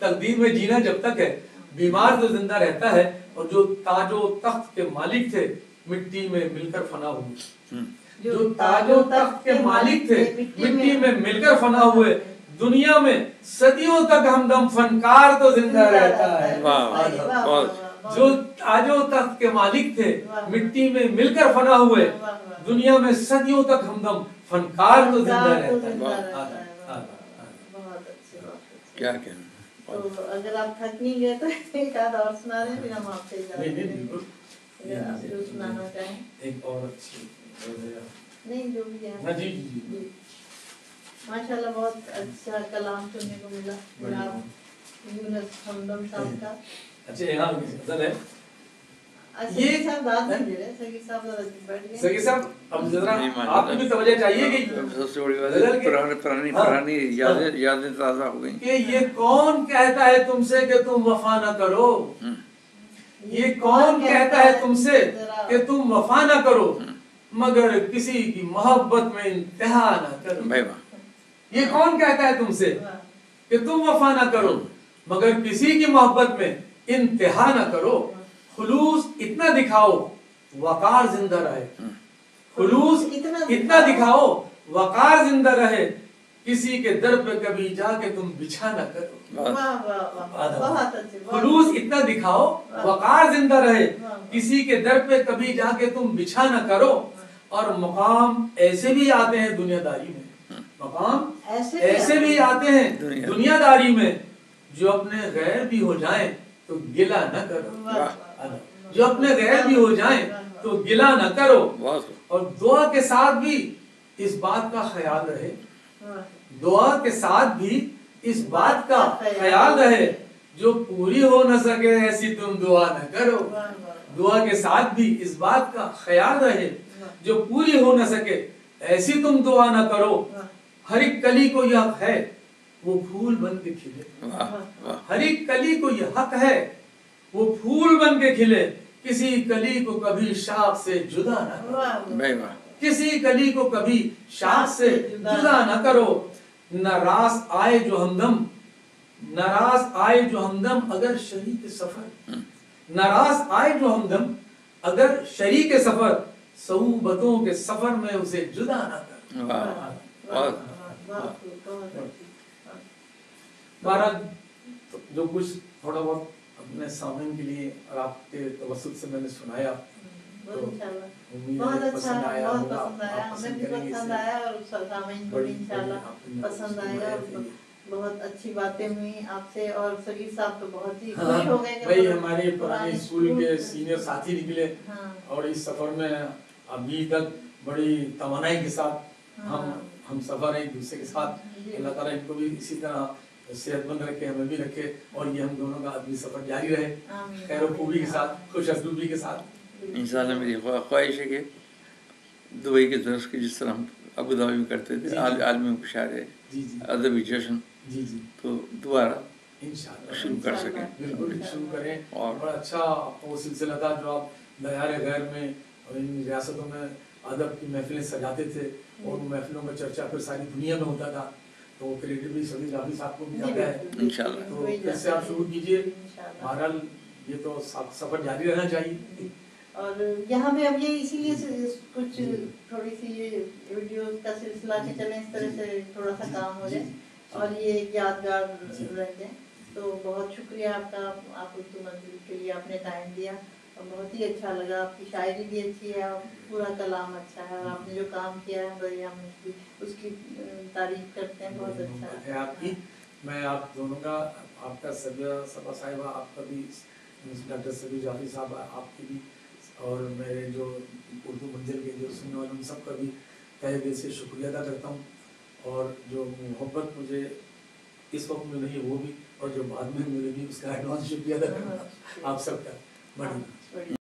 तकदीर में जीना जब तक है बीमार तो जिंदा रहता है। और जो ताजो तख्त के मालिक थे मिट्टी में मिलकर फना हुए, जो ताजो तख्त के मालिक थे मिट्टी में मिलकर फना हुए। दुनिया में सदियों तक हमदम फनकार तो जिंदा रहता है। जो ताजो तख्त के मालिक थे मिट्टी में मिलकर फना हुए, दुनिया में सदियों तक हमदम फनकार तो जिंदा रहता है। क्या कहना तो अगर आप थक नहीं गए तो एक आध और सुना दें, फिर हम आपसे नहीं नहीं बिल्कुल अगर आप जो सुनाना चाहें। एक और अच्छी नहीं जो भी है। हाँ जी जी जी माशाल्लाह बहुत अच्छा कलाम सुनने को मिला जनाब यूनुस हमदम साहब का। अच्छा यहाँ गजल है ये साहब दाद नहीं दे रहे, सगी साहब जरा बैठ गए। सगी साहब अब जरा नहीं, माशाल्लाह। आपकी भी तवज्जो चाहिए कि सबसे बड़ी बात गजल है के- पुरानी हाँ, पुरानी यादें ताज़ा हो गई। कि ये कौन कहता है तुमसे कि तुम वफा न करो, ये कौन कहता है तुमसे कि तुम वफा न करो, मगर किसी की मोहब्बत में इंतहा न करो। भाई वाह, ये कौन कहता है तुमसे कि तुम वफा न करो, मगर किसी की मोहब्बत में इंतहा न करो। खुलूस इतना दिखाओ वकार जिंदा रहे, खुलूस इतना दिखाओ वकार जिंदा रहे, किसी के दर पे कभी जाके तुम बिछा न करो। वाह वाह वाह बहुत अच्छे। खुलूस इतना दिखाओ वकार जिंदा रहे, किसी के दर पे कभी जाके तुम बिछा न करो। और मकाम ऐसे भी आते हैं दुनियादारी में, मकाम ऐसे भी आते हैं दुनियादारी में, जो अपने गैर भी हो जाएं तो गिला न करो। जो अपने गैर भी हो जाएं तो गिला न करो। और दुआ के साथ भी इस बात का ख्याल रहे, दुआ के साथ भी इस बात का ख्याल रहे, जो पूरी हो न सके ऐसी तुम दुआ न करो। दुआ के साथ भी इस बात का ख्याल रहे, जो पूरी हो न सके ऐसी तुम दुआ न करो। हर एक कली को यह हक है वो फूल बन के खिले, हर एक कली को यह हक है वो फूल बन के खिले, किसी कली को कभी शाख से जुदा न करो। किसी कली को कभी शाख से जुदा न करो। नाराज आए जो हमदम, नाराज आए जो हमदम अगर शरीक सफर, नाराज आए जो हमदम अगर शरीक सफर, सऊबतों के सफर में उसे जुदा न करो। बहरहाल जो कुछ थोड़ा बहुत अपने सामने के लिए और आपके तवस्सुत से मैंने सुनाया, तो उम्मीद बहुत है अच्छा, पसंद आया बहुत होगा, पसंद आया, आप हमें भी करेंगे पसंद इसे। आया और सामईन को भी इंशाल्लाह पसंद आएगा। और बहुत अच्छी बातें हुई आपसे, और सगीर साहब तो बहुत ही खुश हो गए। भाई हमारे पुराने स्कूल के सीनियर साथी निकले, हाँ। और इस सफर में अभी तक बड़ी तवानाई के साथ हम सफर हैं एक दूसरे के साथ। अल्लाह ताला इनको भी इसी तरह सेहतमंद रखे, हमें भी रखे, और ये हम दोनों का आदमी सफर जारी रहे खैर खूबी के साथ, खुश असलूबी के साथ। इंशाल्लाह मेरी ख्वाहिश है कि दुबई के दर्स की जिस तरह हम अबू धाबी में करते थे, आलमी मुशायरे, अदबी जश्न, तो दोबारा इंशाल्लाह शुरू कर सकें। बिल्कुल शुरू करें। और बड़ा अच्छा आपका वो सिलसिला था जो आप दयार गैर में और इन रियासतों में अदब की महफिलें सजाते थे, और उन महफिलों में चर्चा फिर सारी दुनिया में होता था, तो क्रेडिट भी सभी जाफी साहब को भी जाता है। इंशाल्लाह तो फिर से आप शुरू कीजिए। बहरहाल ये तो सफर जारी रहना चाहिए। और यहाँ पे अब ये इसीलिए कुछ थोड़ी सी ये वीडियो का सिलसिला के चले, इस तरह से थोड़ा सा काम हो जाए और ये यादगार रह जाए। तो बहुत शुक्रिया आपका, आप उर्दू मंजिल के लिए आपने टाइम दिया, और बहुत ही अच्छा लगा। आपकी शायरी भी अच्छी है, पूरा कलाम अच्छा है, और आपने जो काम किया है बड़ी हम उसकी तारीफ करते हैं, बहुत अच्छा है आपकी। मैं आप दोनों का, आपका सबा साहिबा, आपका भी डॉक्टर सबी जाफी साहब, आपकी भी, और मेरे जो उर्दू मंजिल के जो सुनने वाले उन सब का भी तहे दिल से शुक्रिया अदा करता हूँ। और जो मोहब्बत मुझे इस वक्त में नहीं वो भी, और जो बाद में मिलेगी उसका एडवांस शुक्रिया अदा करता हूँ आप सबका। बड़ी